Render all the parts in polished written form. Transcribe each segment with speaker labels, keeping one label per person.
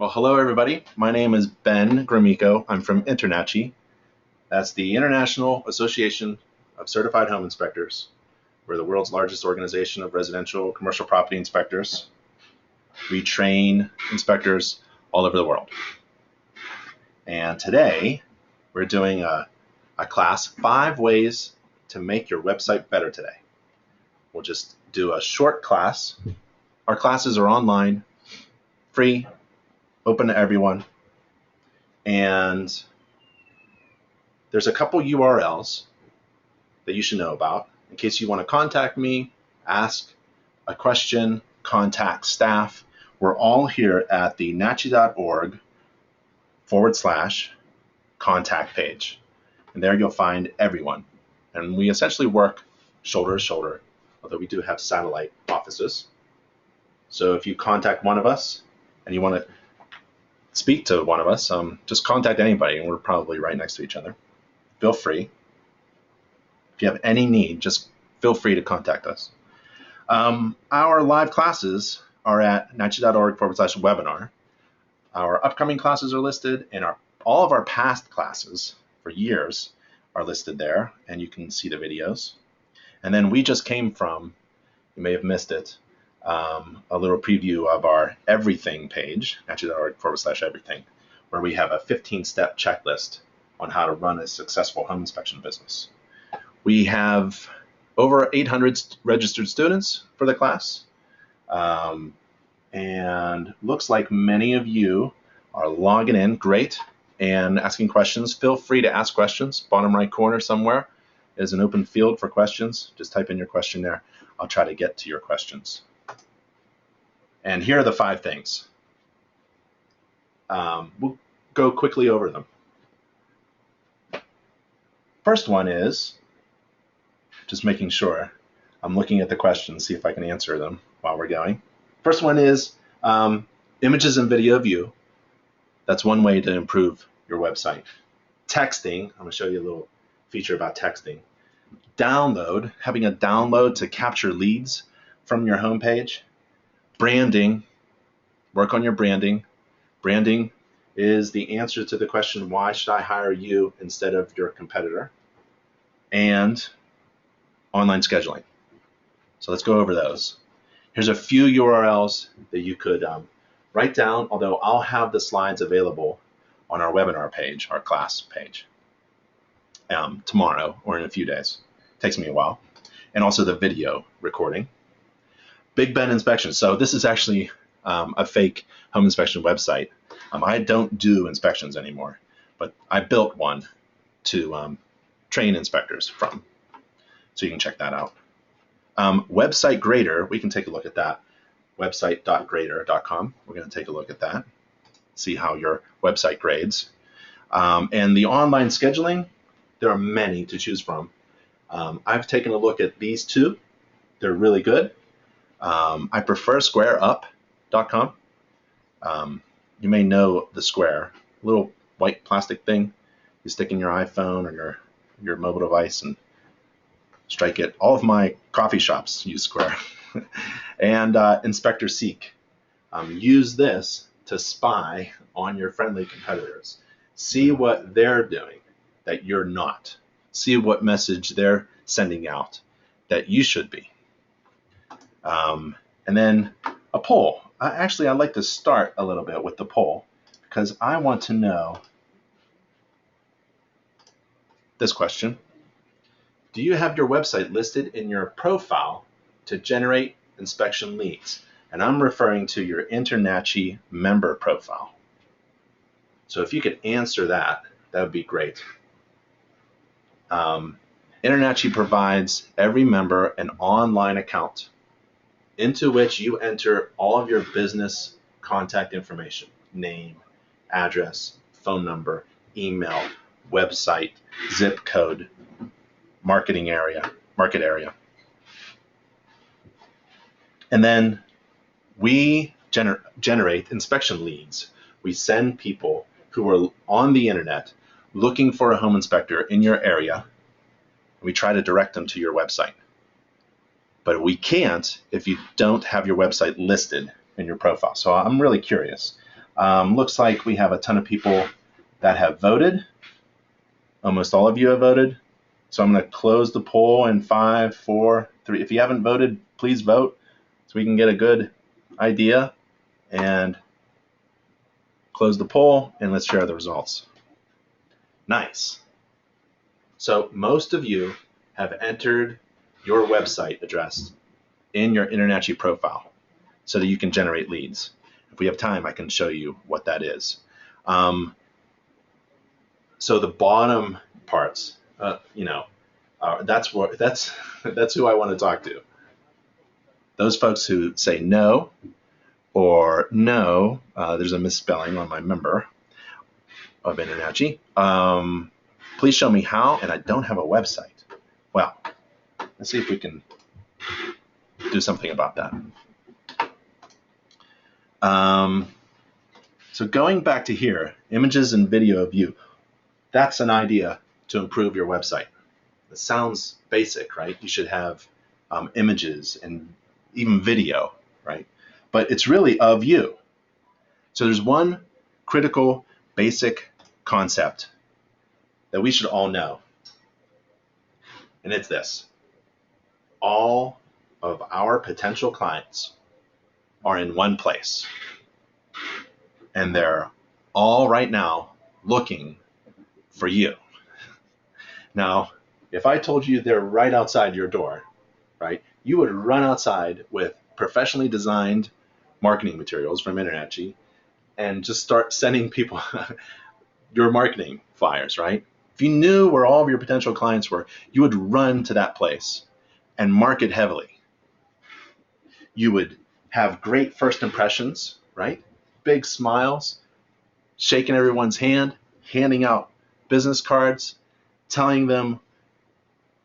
Speaker 1: Well, hello everybody. My name is Ben Gromicko. I'm from INTERNACHI. That's the International Association of Certified Home Inspectors. We're the world's largest organization of residential commercial property inspectors. We train inspectors all over the world. And today we're doing a class, 5 ways to make your website better today. We'll just do a short class. Our classes are online, free, open to everyone, and there's a couple URLs that you should know about in case you want to contact me, ask a question, contact staff. We're all here at the nachi.org/contact page, and there you'll find everyone. And we essentially work shoulder to shoulder, although we do have satellite offices. So if you contact one of us and you want to speak to one of us, just contact anybody, and we're probably right next to each other. Feel free. If you have any need, just feel free to contact us. Our live classes are at nachi.org/webinar. Our upcoming classes are listed, and all of our past classes for years are listed there, and you can see the videos. And then we just came from, you may have missed it, a little preview of our everything page, nachi.org/everything, where we have a 15-step checklist on how to run a successful home inspection business. We have over 800 registered students for the class, and looks like many of you are logging in, great, and asking questions. Feel free to ask questions. Bottom right corner somewhere is an open field for questions. Just type in your question there. I'll try to get to your questions. And here are the 5 things. We'll go quickly over them. First one is, just making sure I'm looking at the questions, see if I can answer them while we're going. First one is images and video view. That's one way to improve your website. Texting, I'm going to show you a little feature about texting. Download, having a download to capture leads from your homepage. Branding, work on your branding. Branding is the answer to the question, why should I hire you instead of your competitor? And online scheduling. So let's go over those. Here's a few URLs that you could write down, although I'll have the slides available on our webinar page, our class page, tomorrow or in a few days. Takes me a while. And also the video recording. Big Ben Inspection. So this is actually a fake home inspection website. I don't do inspections anymore, but I built one to train inspectors from. So you can check that out. Website Grader, we can take a look at that. Website.grader.com. We're going to take a look at that, see how your website grades. And the online scheduling, there are many to choose from. I've taken a look at these 2. They're really good. I prefer squareup.com. You may know the Square, a little white plastic thing you stick in your iPhone or your mobile device and strike it. All of my coffee shops use Square. And Inspector Seek. Use this to spy on your friendly competitors. See what they're doing that you're not. See what message they're sending out that you should be. And then a poll. Actually, I'd like to start a little bit with the poll because I want to know this question. Do you have your website listed in your profile to generate inspection leads? And I'm referring to your INTERNACHI member profile. So if you could answer that, that would be great. INTERNACHI provides every member an online account into which you enter all of your business contact information, name, address, phone number, email, website, zip code, market area. And then we generate inspection leads. We send people who are on the internet looking for a home inspector in your area, and we try to direct them to your website. But we can't if you don't have your website listed in your profile. So I'm really curious. Looks like we have a ton of people that have voted. Almost all of you have voted. So I'm going to close the poll in 5, 4, 3. If you haven't voted, please vote so we can get a good idea. And close the poll, and let's share the results. Nice. So most of you have entered your website address in your InterNACHI profile so that you can generate leads. If we have time, I can show you what that is. So the bottom parts, that's who I want to talk to. Those folks who say no, or no, there's a misspelling on my member of InterNACHI. Please show me how, and I don't have a website. Well, let's see if we can do something about that. So going back to here, images and video of you, that's an idea to improve your website. It sounds basic, right? You should have images and even video, right? But it's really of you. So there's one critical basic concept that we should all know, and it's this. All of our potential clients are in one place, and they're all right now looking for you. Now, if I told you they're right outside your door, right, you would run outside with professionally designed marketing materials from InterNACHI and just start sending people your marketing flyers, right? If you knew where all of your potential clients were, you would run to that place and market heavily. You would have great first impressions, right? Big smiles, shaking everyone's hand, handing out business cards, telling them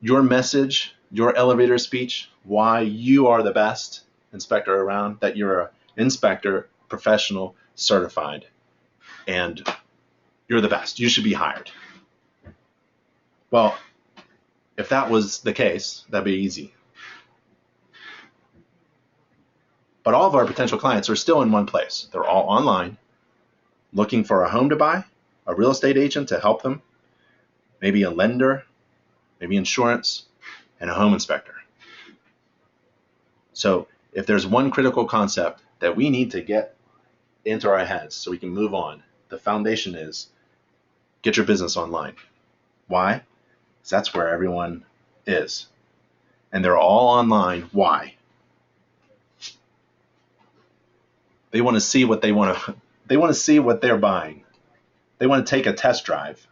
Speaker 1: your message, your elevator speech, why you are the best inspector around, that you're an inspector, professional, certified, and you're the best. You should be hired. Well, if that was the case, that'd be easy. But all of our potential clients are still in one place. They're all online, looking for a home to buy, a real estate agent to help them, maybe a lender, maybe insurance, and a home inspector. So if there's one critical concept that we need to get into our heads so we can move on, the foundation is get your business online. Why? Because that's where everyone is. And they're all online. Why? They want to see what they want to see what they're buying. They want to take a test drive.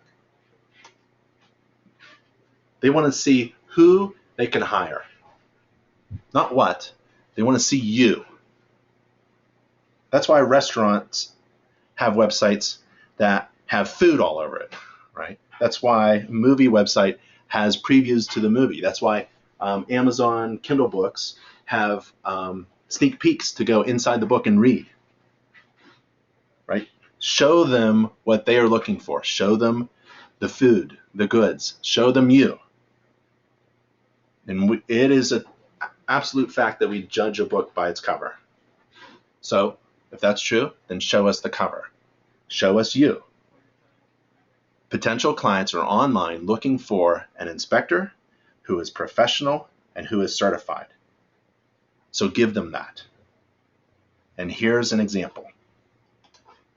Speaker 1: They want to see who they can hire. Not what. They want to see you. That's why restaurants have websites that have food all over it, right? That's why a movie website has previews to the movie. That's why Amazon Kindle books have sneak peeks to go inside the book and read, right? Show them what they are looking for. Show them the food, the goods. Show them you. And it is an absolute fact that we judge a book by its cover. So if that's true, then show us the cover. Show us you. Potential clients are online looking for an inspector who is professional and who is certified. So give them that. And here's an example.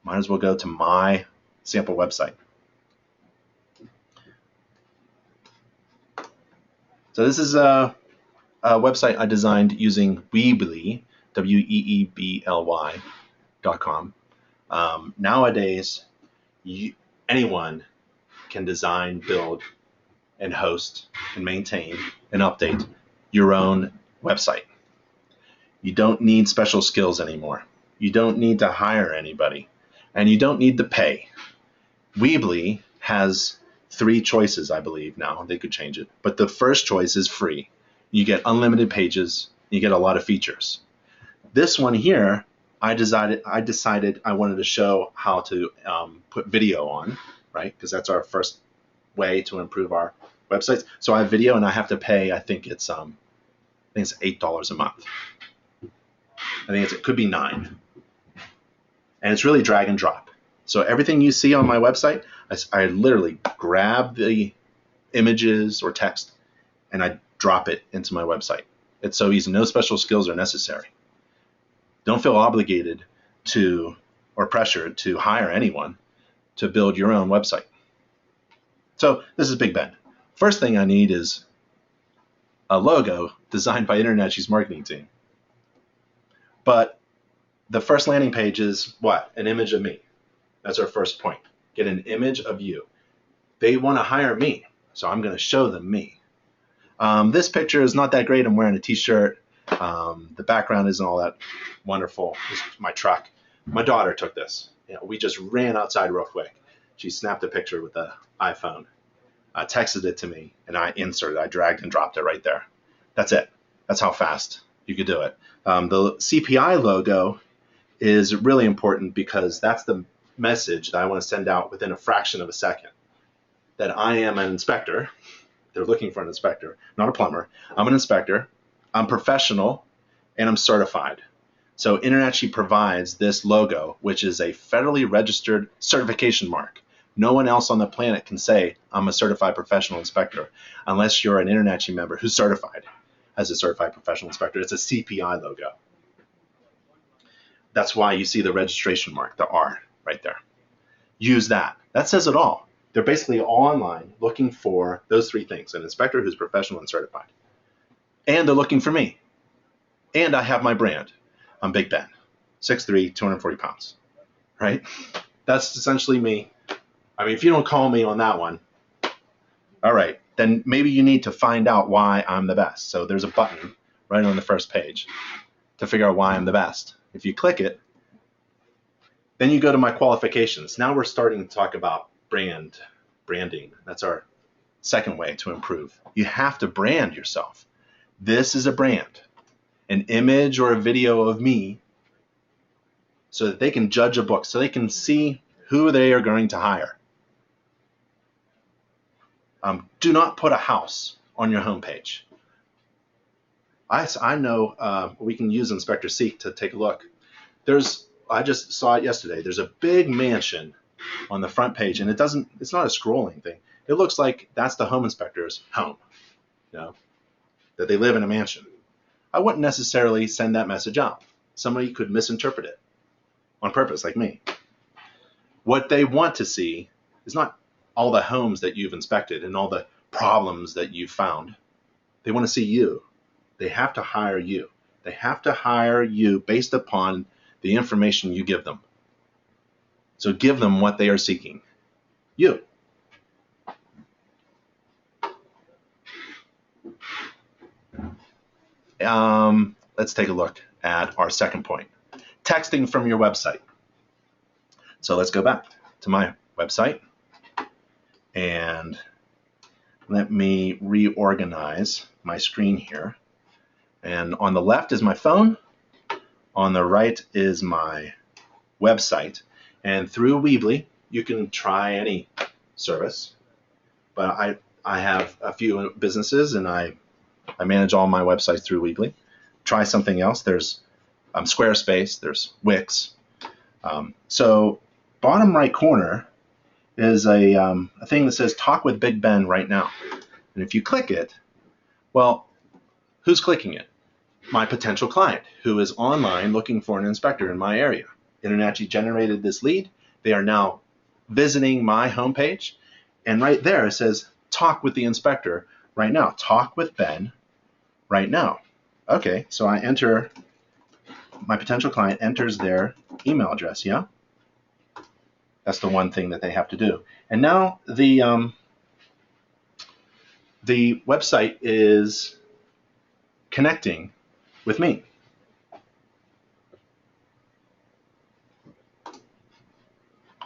Speaker 1: Might as well go to my sample website. So this is a website I designed using Weebly, weebly.com. Nowadays, anyone can design, build, and host, and maintain, and update your own website. You don't need special skills anymore. You don't need to hire anybody, and you don't need to pay. Weebly has 3 choices, I believe now. They could change it. But the first choice is free. You get unlimited pages. You get a lot of features. This one here, I decided I wanted to show how to put video on, right? Because that's our first way to improve our websites. So I have video, and I have to pay. I think it's $8 a month. It could be $9. and it's really drag and drop. So everything you see on my website, I literally grab the images or text and I drop it into my website. It's so easy. No special skills are necessary. Don't feel obligated to or pressured to hire anyone to build your own website. So this is Big Ben. First thing I need is a logo designed by InternetShe's marketing team. But the first landing page is what? An image of me. That's our first point. Get an image of you. They want to hire me, so I'm going to show them me. This picture is not that great. I'm wearing a t-shirt. The background isn't all that wonderful. This is my truck. My daughter took this. We just ran outside real quick. She snapped a picture with the iPhone, texted it to me, and I inserted. I dragged and dropped it right there. That's it. That's how fast you could do it. The CPI logo is really important because that's the message that I want to send out within a fraction of a second. That I am an inspector. They're looking for an inspector, not a plumber. I'm an inspector. I'm professional, and I'm certified. So InternetShe provides this logo, which is a federally registered certification mark. No one else on the planet can say, I'm a certified professional inspector, unless you're an InternetShe member who's certified as a certified professional inspector. It's a CPI logo. That's why you see the registration mark, the R, right there. Use that. That says it all. They're basically all online looking for those three things, an inspector who's professional and certified. And they're looking for me. And I have my brand. I'm Big Ben, 6'3", 240 pounds, right? That's essentially me. I mean, if you don't call me on that one, all right, then maybe you need to find out why I'm the best. So there's a button right on the first page to figure out why I'm the best. If you click it, then you go to my qualifications. Now we're starting to talk about branding. That's our second way to improve. You have to brand yourself. This is a brand, an image or a video of me, so that they can judge a book, so they can see who they are going to hire. Do not put a house on your homepage. I know we can use Inspector Seek to take a look. I just saw it yesterday. There's a big mansion on the front page, and it's not a scrolling thing. It looks like that's the home inspector's home, that they live in a mansion. I wouldn't necessarily send that message out. Somebody could misinterpret it on purpose, like me. What they want to see is not all the homes that you've inspected and all the problems that you've found. They want to see you. They have to hire you. They have to hire you based upon the information you give them. So give them what they are seeking. You. Let's take a look at our second point. Texting from your website. So let's go back to my website and let me reorganize my screen here. And on the left is my phone. On the right is my website. And through Weebly, you can try any service. But I have a few businesses, and I manage all my websites through Weebly. Try something else. There's Squarespace. There's Wix. So bottom right corner is a thing that says Talk with Big Ben right now. And if you click it, well, who's clicking it? My potential client who is online looking for an inspector in my area. InternetShe generated this lead. They are now visiting my homepage. And right there it says Talk with the inspector right now. Talk with Ben right now. Okay, so I enter, my potential client enters their email address, yeah? That's the one thing that they have to do. And now the website is connecting with me.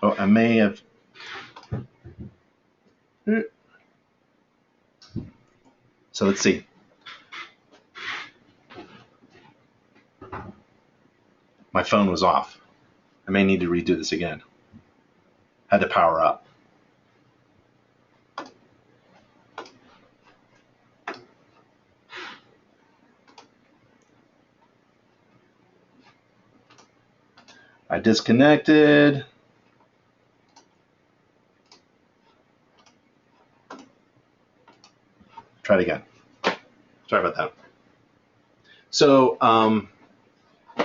Speaker 1: Oh, I may have. So let's see. My phone was off. I may need to redo this again. Had to power up. I disconnected. Try it again. Sorry about that. So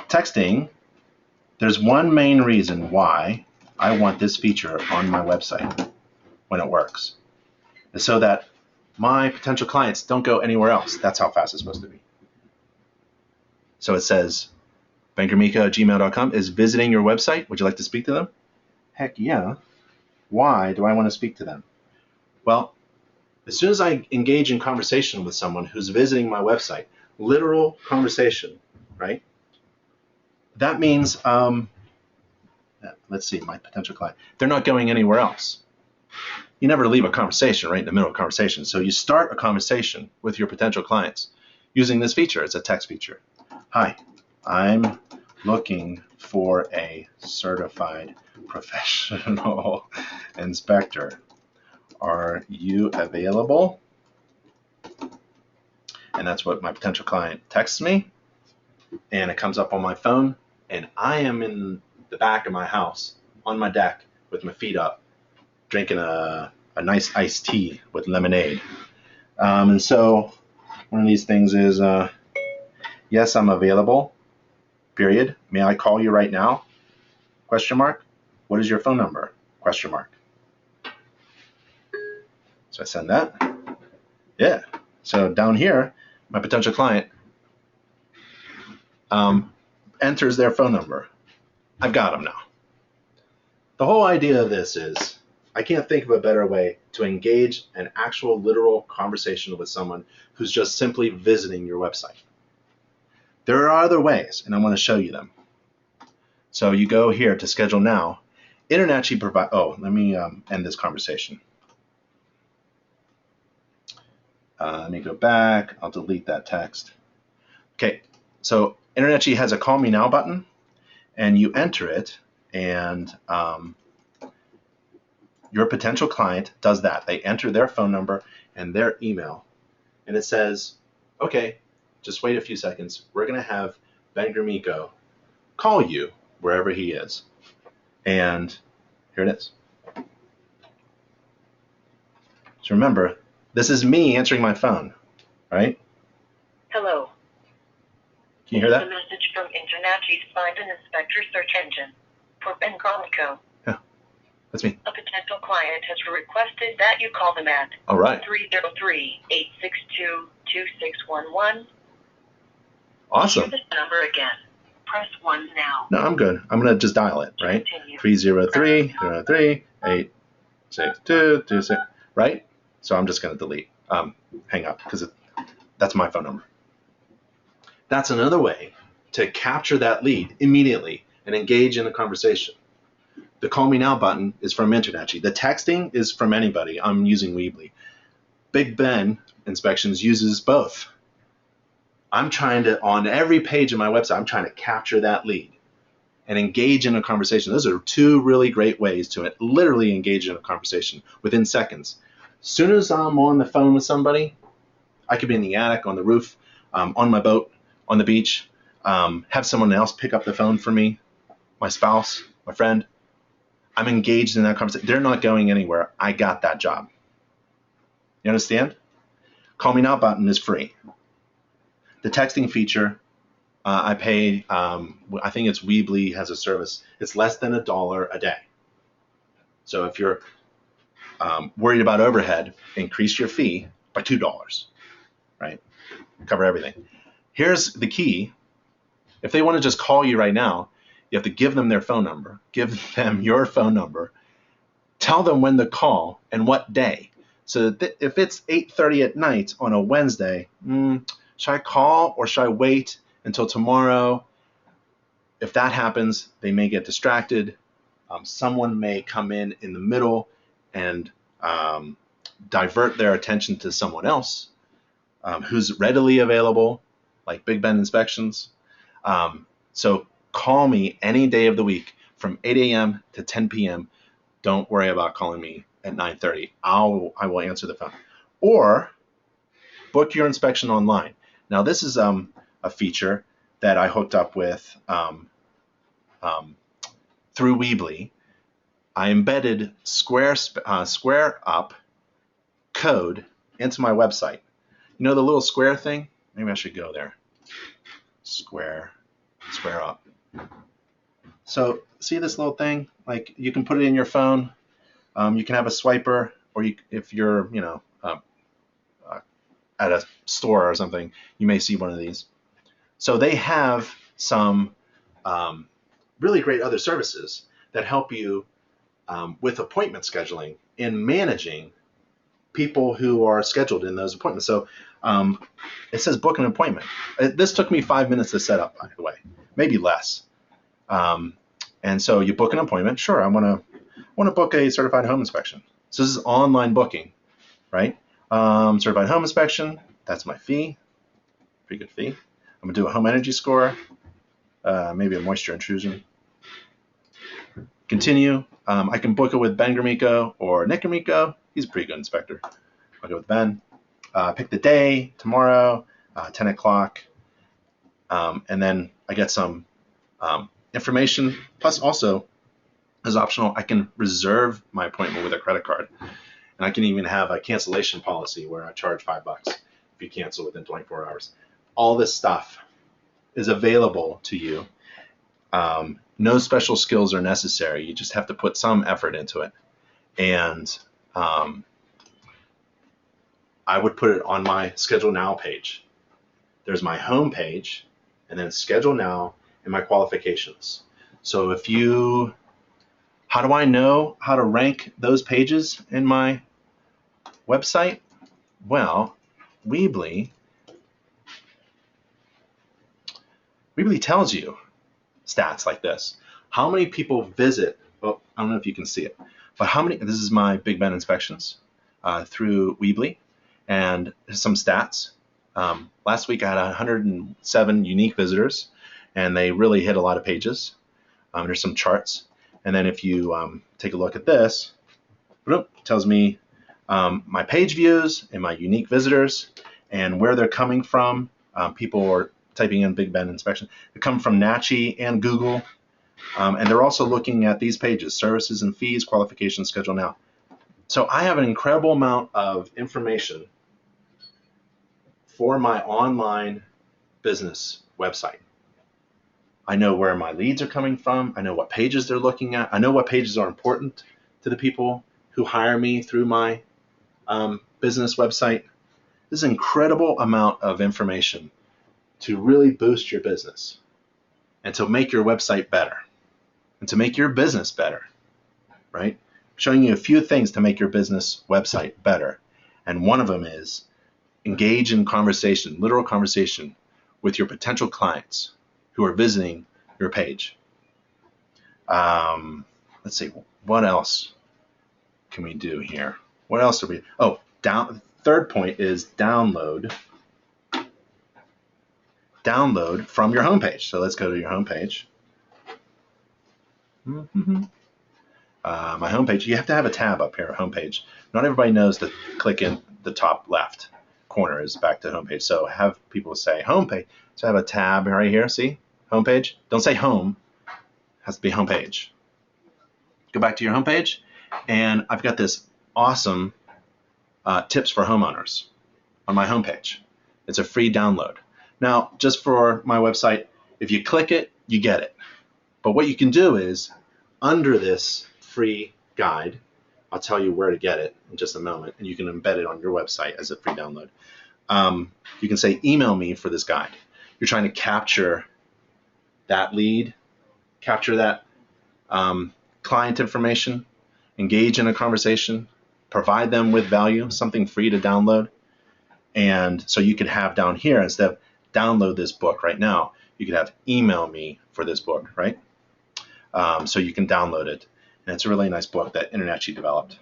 Speaker 1: texting, there's one main reason why I want this feature on my website when it works. It's so that my potential clients don't go anywhere else. That's how fast it's supposed to be. So it says, bengromicko@gmail.com is visiting your website. Would you like to speak to them? Heck yeah. Why do I want to speak to them? Well, as soon as I engage in conversation with someone who's visiting my website, literal conversation, right? That means, let's see, my potential client, they're not going anywhere else. You never leave a conversation right in the middle of a conversation. So you start a conversation with your potential clients using this feature. It's a text feature. Hi, I'm looking for a certified professional inspector. Are you available? And that's what my potential client texts me. And it comes up on my phone. And I am in the back of my house on my deck with my feet up, drinking a nice iced tea with lemonade. And so one of these things is, yes, I'm available, period. May I call you right now? Question mark. What is your phone number? Question mark. So I send that. Yeah. So down here, my potential client enters their phone number. I've got them now. The whole idea of this is, I can't think of a better way to engage an actual literal conversation with someone who's just simply visiting your website. There are other ways, and I want to show you them. So you go here to schedule now. Internet actually provide. Oh, let me end this conversation. Let me go back. I'll delete that text. Okay, so Internet actually has a call me now button, and you enter it, and your potential client does that. They enter their phone number and their email, and it says, okay, just wait a few seconds. We're going to have Ben Gromicko call you wherever he is. And here it is. So remember, this is me answering my phone, right?
Speaker 2: Hello.
Speaker 1: Can you hear that?
Speaker 2: A message from Internachi to find an inspector search engine for Ben Gromicko.
Speaker 1: Yeah, that's me.
Speaker 2: A potential client has requested that you call them at
Speaker 1: All right.
Speaker 2: 303-862-2611.
Speaker 1: Awesome.
Speaker 2: Hear this number again. Press 1 now.
Speaker 1: No, I'm good. I'm going to just dial it, right? 303-862-26, right? So I'm just going to delete, hang up, because that's my phone number. That's another way to capture that lead immediately and engage in a conversation. The Call Me Now button is from Internachi. The texting is from anybody. I'm using Weebly. Big Ben Inspections uses both. I'm trying to, on every page of my website, I'm trying to capture that lead and engage in a conversation. Those are two really great ways to literally engage in a conversation within seconds. As soon as I'm on the phone with somebody, I could be in the attic, on the roof, on my boat, on the beach, have someone else pick up the phone for me, my spouse, my friend. I'm engaged in that conversation. They're not going anywhere. I got that job. You understand? Call Me Now button is free. The texting feature, I pay, I think it's Weebly has a service. It's less than $1 a day. So if you're worried about overhead, increase your fee by $2, right? Cover everything. Here's the key. If they want to just call you right now, you have to give them their phone number, give them your phone number, tell them when to call and what day. So that if it's 8:30 at night on a Wednesday, should I call or should I wait until tomorrow? If that happens, they may get distracted. Someone may come in the middle and divert their attention to someone else who's readily available, like Big Ben Inspections. So call me any day of the week from 8 a.m. to 10 p.m. Don't worry about calling me at 9:30. I will answer the phone. Or book your inspection online. Now, this is a feature that I hooked up with through Weebly, I embedded Square Up code into my website. You know the little square thing? Maybe I should go there. Square Up. So see this little thing? Like you can put it in your phone. You can have a swiper, or if you're at a store or something, you may see one of these. So they have some really great other services that help you with appointment scheduling and managing people who are scheduled in those appointments. So it says book an appointment. This took me 5 minutes to set up, by the way, maybe less. And so you book an appointment. Sure, I want to book a certified home inspection. So this is online booking, right? Certified home inspection. That's my fee. Pretty good fee. I'm gonna do a home energy score, maybe a moisture intrusion. Continue. I can book it with Ben Gromicko or Nick Gromicko. He's a pretty good inspector. I'll go with Ben. Pick the day, tomorrow, 10 o'clock. And then I get some information. Plus also, as optional, I can reserve my appointment with a credit card. And I can even have a cancellation policy where I charge $5 if you cancel within 24 hours. All this stuff is available to you. No special skills are necessary. You just have to put some effort into it. And I would put it on my Schedule Now page. There's my home page, and then Schedule Now and my qualifications. So how do I know how to rank those pages in my website? Well, Weebly tells you stats like this. How many people visit, well, I don't know if you can see it, but this is my Big Ben inspections through Weebly, and some stats. Last week I had 107 unique visitors, and they really hit a lot of pages. There's some charts. And then if you take a look at this, it tells me my page views and my unique visitors and where they're coming from. People are typing in Big Ben inspection. They come from Nachi and Google. And they're also looking at these pages, services and fees, qualifications, Schedule Now. So I have an incredible amount of information for my online business website. I know where my leads are coming from. I know what pages they're looking at. I know what pages are important to the people who hire me through my business website. This is an incredible amount of information to really boost your business and to make your website better and to make your business better, right? I'm showing you a few things to make your business website better. And one of them is engage in conversation, literal conversation with your potential clients who are visiting your page. Let's see, what else can we do here? What else do we, third point is download from your homepage. So let's go to your homepage. My homepage, you have to have a tab up here, homepage. Not everybody knows to click in the top left corner is back to homepage. So have people say homepage. So I have a tab right here, see? Homepage. Don't say home. It has to be homepage. Go back to your homepage, and I've got this awesome tips for homeowners on my homepage. It's a free download. Now, just for my website, if you click it, you get it. But what you can do is, under this free guide, I'll tell you where to get it in just a moment, and you can embed it on your website as a free download. You can say, email me for this guide. You're trying to capture that lead, capture that client information, engage in a conversation, provide them with value, something free to download. And so you could have down here, instead of download this book right now, you could have email me for this book, right? So you can download it. And it's a really nice book that Internachi developed.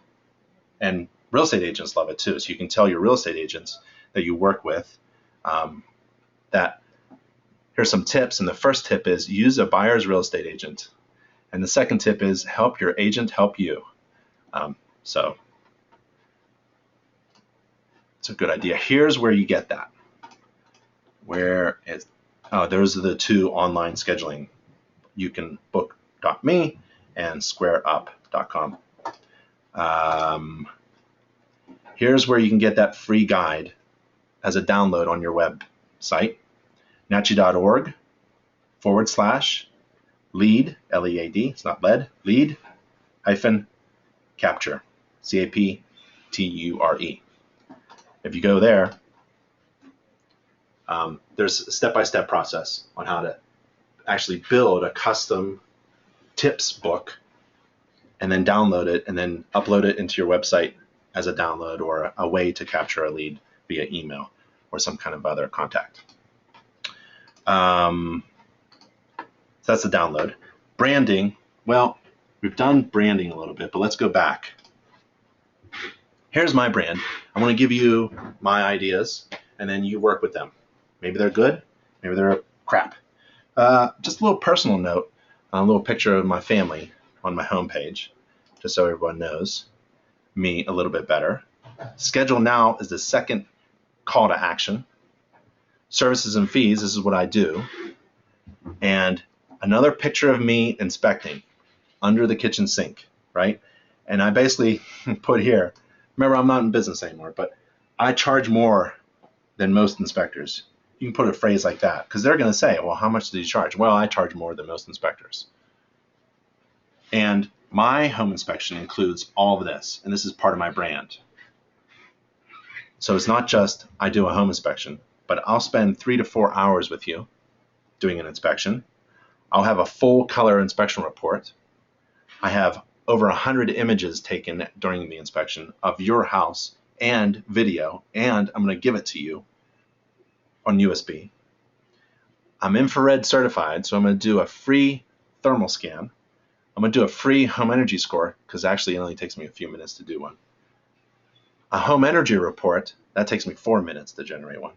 Speaker 1: And real estate agents love it too. So you can tell your real estate agents that you work with that here's some tips. And the first tip is use a buyer's real estate agent. And the second tip is help your agent help you. So it's a good idea. Here's where you get that. Those are the two online scheduling. You can book.me and squareup.com. Here's where you can get that free guide as a download on your website, nachi.org/lead, L-E-A-D, it's not lead, lead hyphen capture, C-A-P-T-U-R-E. If you go there, there's a step-by-step process on how to actually build a custom tips book and then download it and then upload it into your website as a download or a way to capture a lead via email or some kind of other contact. So that's the download. Branding, well, we've done branding a little bit, but let's go back. Here's my brand. I'm going to give you my ideas, and then you work with them. Maybe they're good, maybe they're crap. Just a little personal note, a little picture of my family on my homepage, just so everyone knows me a little bit better. Schedule now is the second call to action. Services and fees, this is what I do. And another picture of me inspecting under the kitchen sink, right? And I basically put here, remember, I'm not in business anymore, but I charge more than most inspectors. You can put a phrase like that because they're going to say, well, how much do you charge? Well, I charge more than most inspectors. And my home inspection includes all of this, and this is part of my brand. So it's not just I do a home inspection, but I'll spend 3 to 4 hours with you doing an inspection. I'll have a full color inspection report. I have over 100 images taken during the inspection of your house and video, and I'm going to give it to you on USB. I'm infrared certified, so I'm going to do a free thermal scan. I'm going to do a free home energy score, because actually it only takes me a few minutes to do one. A home energy report, that takes me 4 minutes to generate one.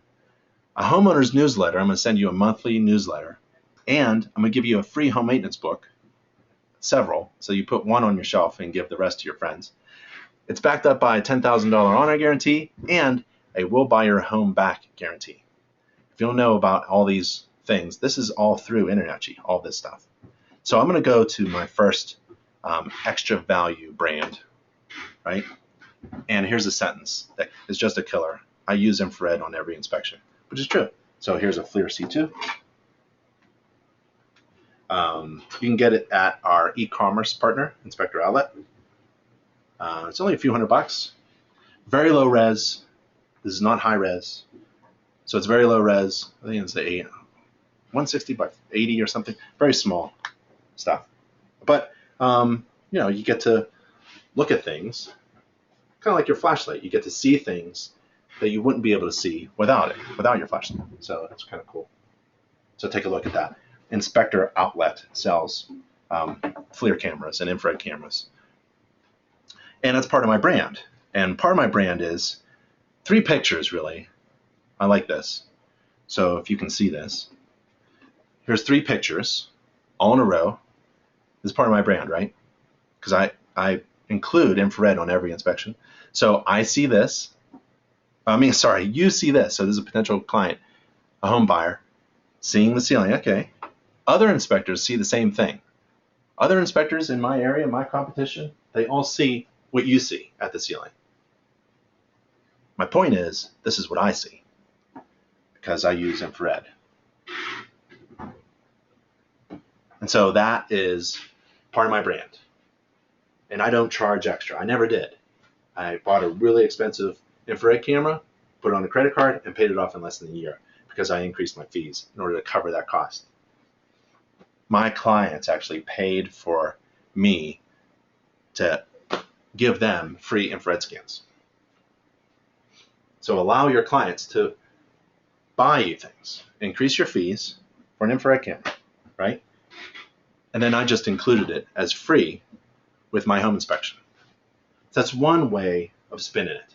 Speaker 1: A homeowner's newsletter, I'm going to send you a monthly newsletter, and I'm going to give you a free home maintenance book, several, so you put one on your shelf and give the rest to your friends. It's backed up by a $10,000 honor guarantee and a we'll buy your home back guarantee. If you don't know about all these things, this is all through InterNACHI, all this stuff. So I'm going to go to my first extra value brand, right? And here's a sentence that is just a killer. I use infrared on every inspection, which is true. So here's a FLIR C2. You can get it at our e-commerce partner, Inspector Outlet. It's only a few $100. Very low res. This is not high res. So it's very low res. I think it's the 160 by 80 or something. Very small stuff. But, you get to look at things, kind of like your flashlight. You get to see things that you wouldn't be able to see without it, without your flashlight. So that's kind of cool. So take a look at that. Inspector Outlet sells FLIR cameras and infrared cameras. And that's part of my brand. And part of my brand is 3 pictures, really. I like this. So if you can see this, here's 3 pictures all in a row. This is part of my brand, right? Because I include infrared on every inspection. So I see this. You see this. So this is a potential client, a home buyer, seeing the ceiling. Okay. Other inspectors see the same thing. Other inspectors in my area, my competition, they all see what you see at the ceiling. My point is, this is what I see because I use infrared. And so that is part of my brand. And I don't charge extra. I never did. I bought a really expensive infrared camera, put it on a credit card, and paid it off in less than a year because I increased my fees in order to cover that cost. My clients actually paid for me to give them free infrared scans. So allow your clients to buy you things. Increase your fees for an infrared camera, right? And then I just included it as free with my home inspection. So that's one way of spinning it.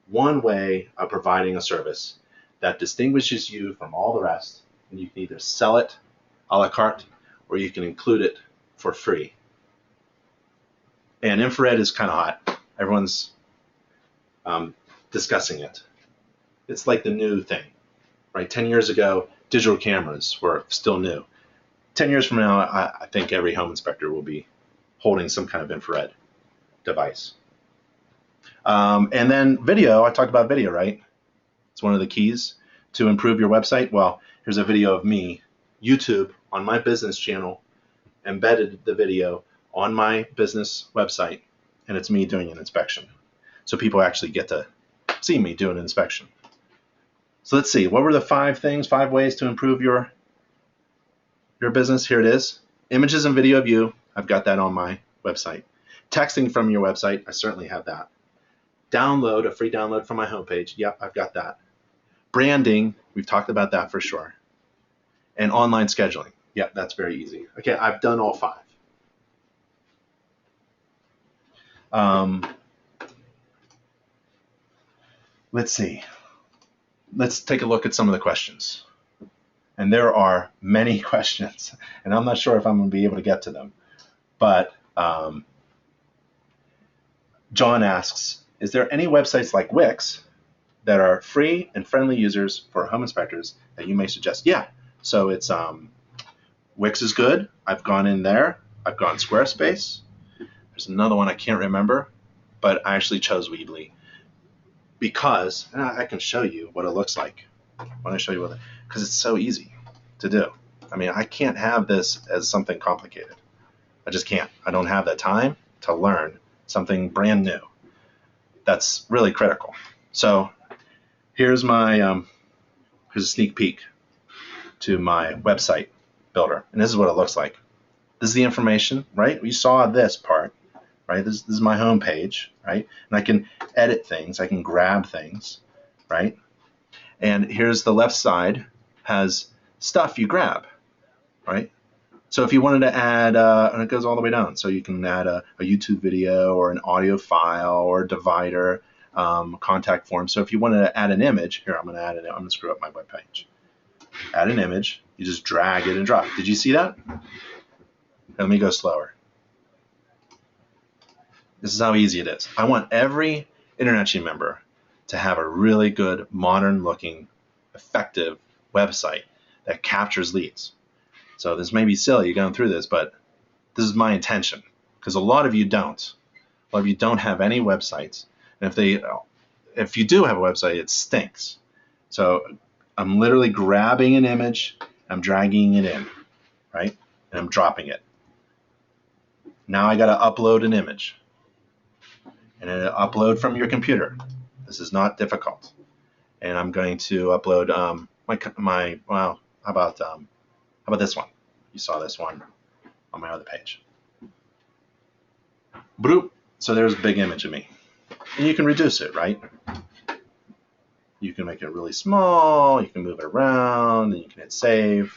Speaker 1: One way of providing a service that distinguishes you from all the rest. And you can either sell it a la carte or you can include it for free. And infrared is kind of hot. Everyone's discussing it. It's like the new thing, right? 10 years ago, digital cameras were still new. 10 years from now, I think every home inspector will be holding some kind of infrared device. And then video, I talked about video, right? It's one of the keys to improve your website. Well, here's a video of me. YouTube on my business channel embedded the video on my business website, and it's me doing an inspection. So people actually get to see me do an inspection. So let's see, what were the 5 ways to improve your business? Here it is. Images and video of you, I've got that on my website. Texting from your website, I certainly have that. Download, a free download from my homepage, yep, I've got that. Branding, we've talked about that for sure. And online scheduling, yep, that's very easy. Okay, I've done all 5. Let's see. Let's take a look at some of the questions. And there are many questions, and I'm not sure if I'm going to be able to get to them. But John asks, is there any websites like Wix that are free and friendly users for home inspectors that you may suggest? Yeah, so it's Wix is good. I've gone in there. I've gone Squarespace. There's another one I can't remember, but I actually chose Weebly because, and I can show you what it looks like when I show you what, because it's so easy to do. I mean, I can't have this as something complicated. I just can't. I don't have the time to learn something brand new. That's really critical. So here's my here's a sneak peek to my website builder, and this is what it looks like. This is the information, right? We saw this part, right? This is my home page, right? And I can edit things, I can grab things, right? And here's the left side has stuff you grab, right? So if you wanted to add, and it goes all the way down, so you can add a YouTube video or an audio file or a divider, contact form. So if you wanted to add an image, here I'm going to add it. I'm going to screw up my web page. Add an image. You just drag it and drop it. Did you see that? Let me go slower. This is how easy it is. I want every InternetSheen member to have a really good, modern-looking, effective website that captures leads. So this may be silly, you're going through this, but this is my intention, because a lot of you don't. A lot of you don't have any websites, and if you do have a website, it stinks. So I'm literally grabbing an image, I'm dragging it in, right? And I'm dropping it. Now I got to upload an image, and it'll upload from your computer. This is not difficult. And I'm going to upload well, how about this one? You saw this one on my other page. Bloop. So there's a big image of me. And you can reduce it, right? You can make it really small, you can move it around, and you can hit save.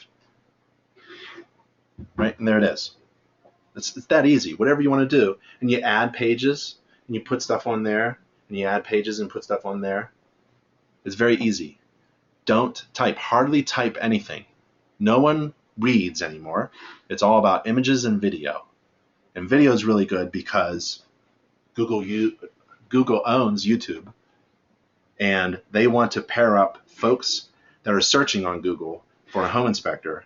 Speaker 1: Right, and there it is. It's that easy, whatever you want to do. And you add pages, and you put stuff on there, and you add pages and put stuff on there. It's very easy. Don't type, hardly type anything. No one reads anymore. It's all about images and video. And video is really good because Google owns YouTube, and they want to pair up folks that are searching on Google for a home inspector,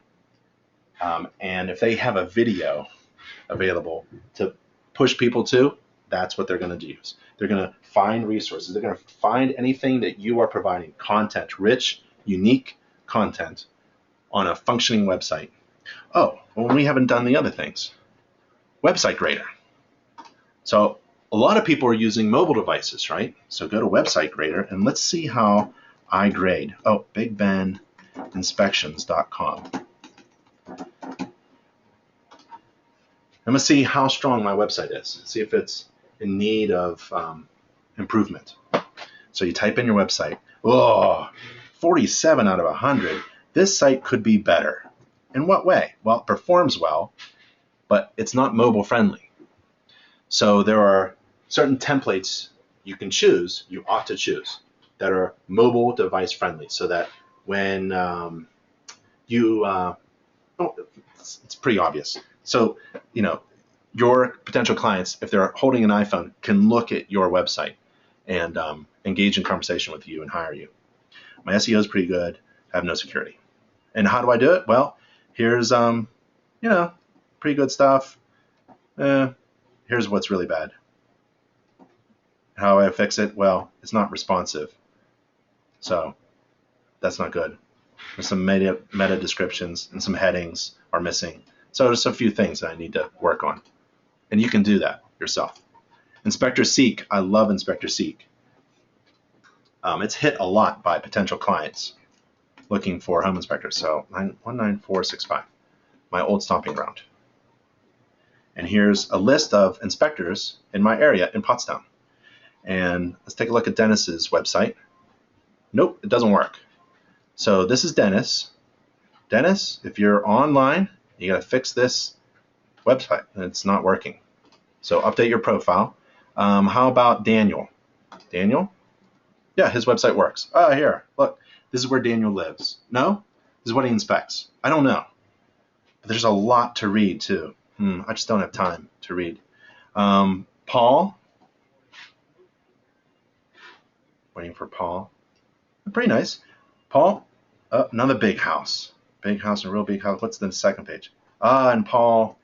Speaker 1: and if they have a video available to push people to, that's what they're going to use. They're going to find resources. They're going to find anything that you are providing, content, rich, unique content on a functioning website. Oh, well, we haven't done the other things. Website Grader. So a lot of people are using mobile devices, right? So go to Website Grader, and let's see how I grade. Oh, BigBenInspections.com. I'm going to see how strong my website is, see if it's in need of improvement. So you type in your website. Oh, 47 out of 100. This site could be better. In what way? Well, it performs well, but it's not mobile friendly. So there are certain templates you can choose, you ought to choose, that are mobile device friendly, so that when it's pretty obvious. So, your potential clients, if they're holding an iPhone, can look at your website and engage in conversation with you and hire you. My SEO is pretty good. I have no security. And how do I do it? Well, here's pretty good stuff. here's what's really bad. How I fix it? Well, it's not responsive. So that's not good. There's some meta descriptions and some headings are missing. So there's a few things that I need to work on. And you can do that yourself. Inspector Seek. I love Inspector Seek. It's hit a lot by potential clients looking for home inspectors. So 19465, my old stomping ground. And here's a list of inspectors in my area in Pottstown. And let's take a look at Dennis's website. Nope, it doesn't work. So this is Dennis. Dennis, if you're online, you got to fix this website. It's not working. So update your profile. How about Daniel? Daniel? Yeah, his website works. Oh, here, look. This is where Daniel lives. No? This is what he inspects. I don't know. But there's a lot to read, too. I just don't have time to read. Paul. Waiting for Paul. Pretty nice. Paul, another big house. Big house, a real big house. What's the second page? And Paul,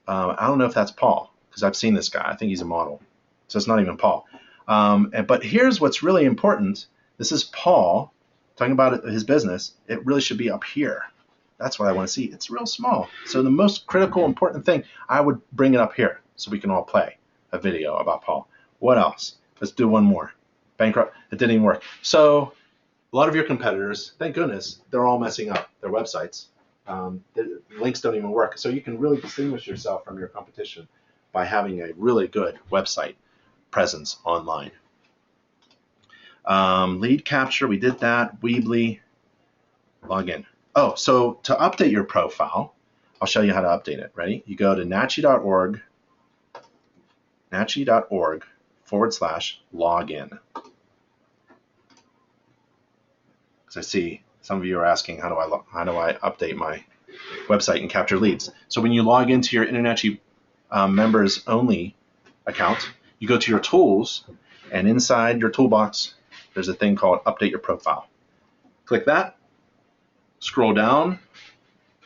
Speaker 1: I don't know if that's Paul, because I've seen this guy. I think he's a model. So it's not even Paul. But here's what's really important. This is Paul talking about his business. It really should be up here. That's what I want to see. It's real small. So the most critical, important thing, I would bring it up here so we can all play a video about Paul. What else? Let's do one more. Bankrupt. It didn't even work. So a lot of your competitors, thank goodness, they're all messing up their websites. The links don't even work. So you can really distinguish yourself from your competition by having a really good website presence online. Lead capture, we did that. Weebly, login. Oh, so to update your profile, I'll show you how to update it. Ready? You go to nachi.org, nachi.org/login. Because I see some of you are asking, how do I update my website and capture leads? So when you log into your InterNACHI members only account, you go to your tools, and inside your toolbox, there's a thing called Update Your Profile. Click that, scroll down,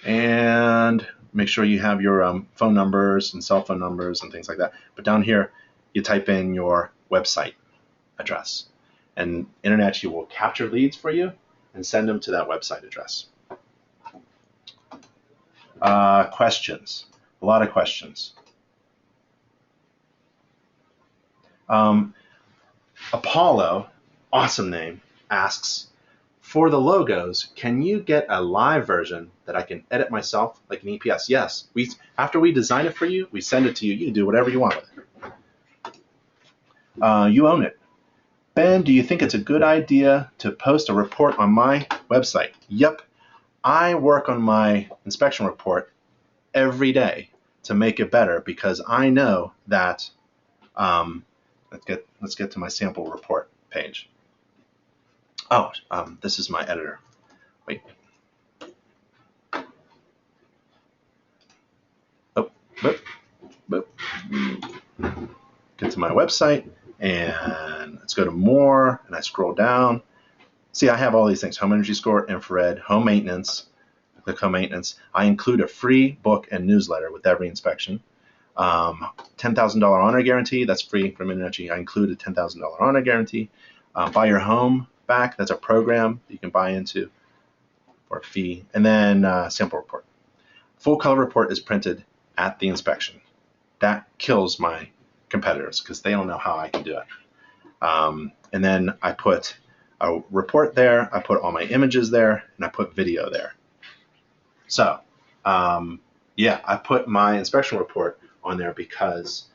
Speaker 1: and make sure you have your phone numbers and cell phone numbers and things like that. But down here, you type in your website address, and InterNACHI will capture leads for you and send them to that website address. Questions, a lot of questions. Apollo, awesome name, asks, for the logos, can you get a live version that I can edit myself, like an EPS? Yes. After we design it for you, we send it to you. You can do whatever you want with it. You own it. Ben, do you think it's a good idea to post a report on my website? Yep. I work on my inspection report every day to make it better because I know that, let's get to my sample report page. Oh, this is my editor. Wait. Oh, boop, boop. Get to my website, and let's go to more, and I scroll down. See, I have all these things: home energy score, infrared, home maintenance. Click home maintenance. I include a free book and newsletter with every inspection. $10,000 honor guarantee, that's free from InterNACHI. I include a $10,000 honor guarantee. Buy your home back, that's a program you can buy into for a fee. And then sample report. Full color report is printed at the inspection. That kills my competitors because they don't know how I can do it. And then I put a report there, I put all my images there, and I put video there. So yeah, I put my inspection report on there because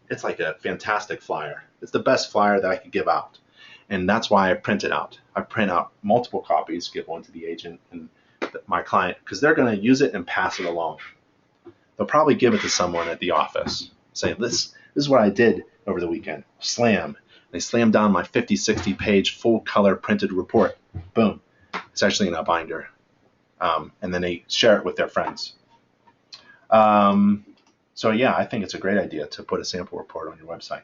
Speaker 1: it's like a fantastic flyer. It's the best flyer that I could give out. And that's why I print it out. I print out multiple copies, give one to the agent and my client, because they're going to use it and pass it along. They'll probably give it to someone at the office. Say, this is what I did over the weekend. Slam. They slam down my 50, 60 page full color printed report. Boom. It's actually in a binder. And then they share it with their friends. So yeah, I think it's a great idea to put a sample report on your website.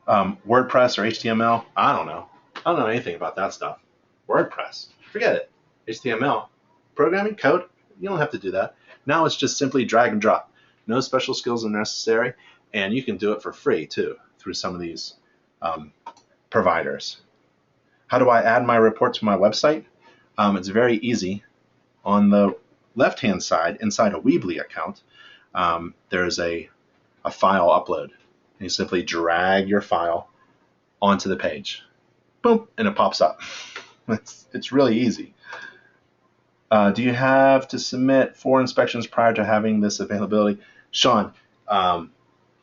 Speaker 1: WordPress or HTML, I don't know. I don't know anything about that stuff. WordPress, forget it. HTML, programming, code, You don't have to do that. Now it's just simply drag and drop. No special skills are necessary, and you can do it for free too through some of these providers. How do I add my report to my website? It's very easy. On the left-hand side, inside a Weebly account, there's a file upload. And you simply drag your file onto the page. Boom, and it pops up. It's really easy. Do you have to submit 4 inspections prior to having this availability? Sean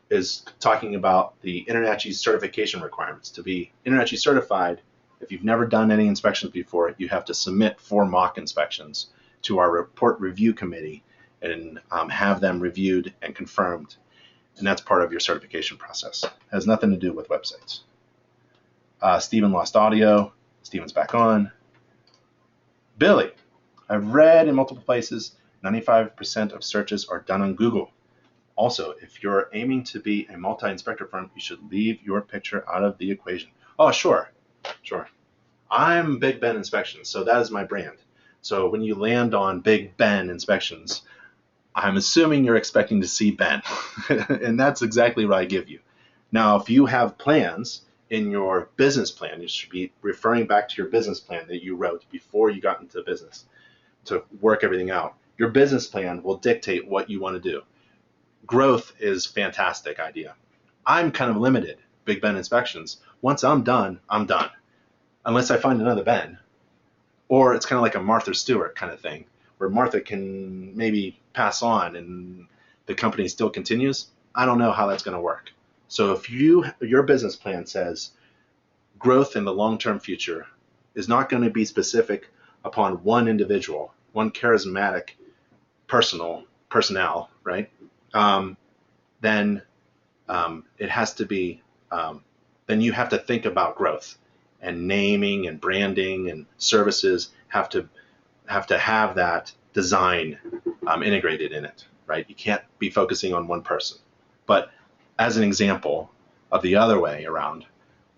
Speaker 1: is talking about the InterNACHI certification requirements. To be InterNACHI certified, if you've never done any inspections before, you have to submit 4 mock inspections to our report review committee and have them reviewed and confirmed. And that's part of your certification process. It has nothing to do with websites. Stephen lost audio. Stephen's back on. Billy, I've read in multiple places 95% of searches are done on Google. Also, if you're aiming to be a multi-inspector firm, you should leave your picture out of the equation. Oh, sure. I'm Big Ben Inspections, so that is my brand. So when you land on Big Ben Inspections, I'm assuming you're expecting to see Ben. And that's exactly what I give you. Now, if you have plans in your business plan, you should be referring back to your business plan that you wrote before you got into business to work everything out. Your business plan will dictate what you want to do. Growth is a fantastic idea. I'm kind of limited, Big Ben Inspections. Once I'm done, I'm done. Unless I find another Ben. Or it's kind of like a Martha Stewart kind of thing, where Martha can maybe pass on and the company still continues. I don't know how that's going to work. So if your business plan says growth in the long-term future is not going to be specific upon one individual, one charismatic personnel, right? Then it has to be, then you have to think about growth, and naming and branding and services have to have that design integrated in it, right? You can't be focusing on one person. But as an example of the other way around,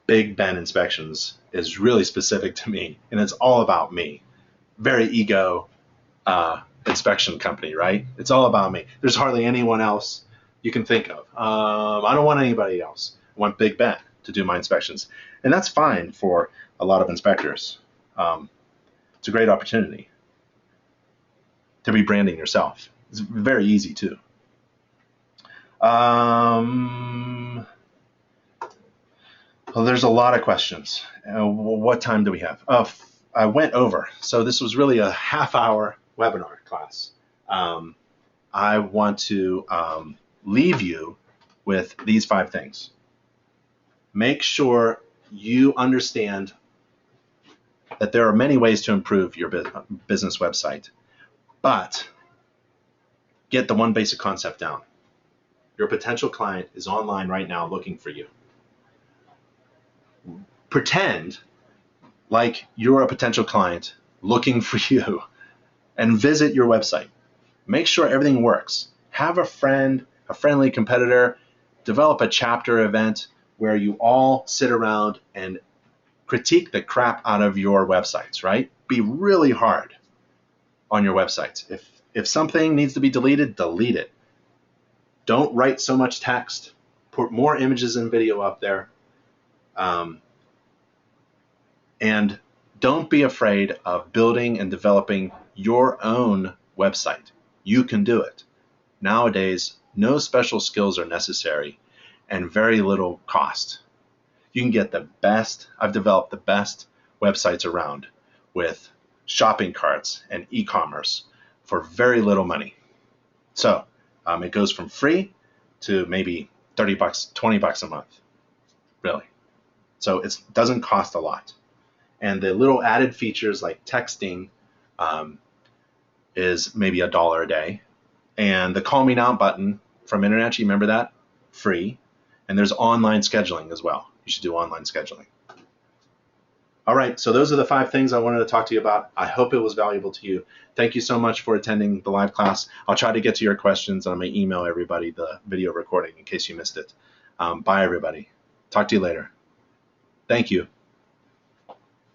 Speaker 1: Big Ben Inspections is really specific to me, and it's all about me. Very ego inspection company, right? It's all about me. There's hardly anyone else you can think of. I don't want anybody else. I want Big Ben to do my inspections. And that's fine for a lot of inspectors. It's a great opportunity to be branding yourself. It's very easy too. Well, there's a lot of questions. What time do we have? I went over. So this was really a half-hour webinar class. I want to leave you with these 5 things. Make sure you understand that there are many ways to improve your business website, but get the one basic concept down. Your potential client is online right now looking for you. Pretend like you're a potential client looking for you and visit your website. Make sure everything works. Have a friend, a friendly competitor, develop a chapter event where you all sit around and critique the crap out of your websites, right? Be really hard on your websites. If something needs to be deleted, delete it. Don't write so much text. Put more images and video up there. And don't be afraid of building and developing your own website. You can do it. Nowadays, no special skills are necessary and very little cost. You can get the best. I've developed the best websites around with shopping carts and e-commerce for very little money. So it goes from free to maybe $30, $20 a month, really. So it doesn't cost a lot. And the little added features like texting is maybe $1 a day. And the Call Me Now button from InterNACHI, remember that? Free. And there's online scheduling as well. You should do online scheduling. All right, so those are the 5 things I wanted to talk to you about. I hope it was valuable to you. Thank you so much for attending the live class. I'll try to get to your questions, and I may email everybody the video recording in case you missed it. Bye, everybody. Talk to you later. Thank you.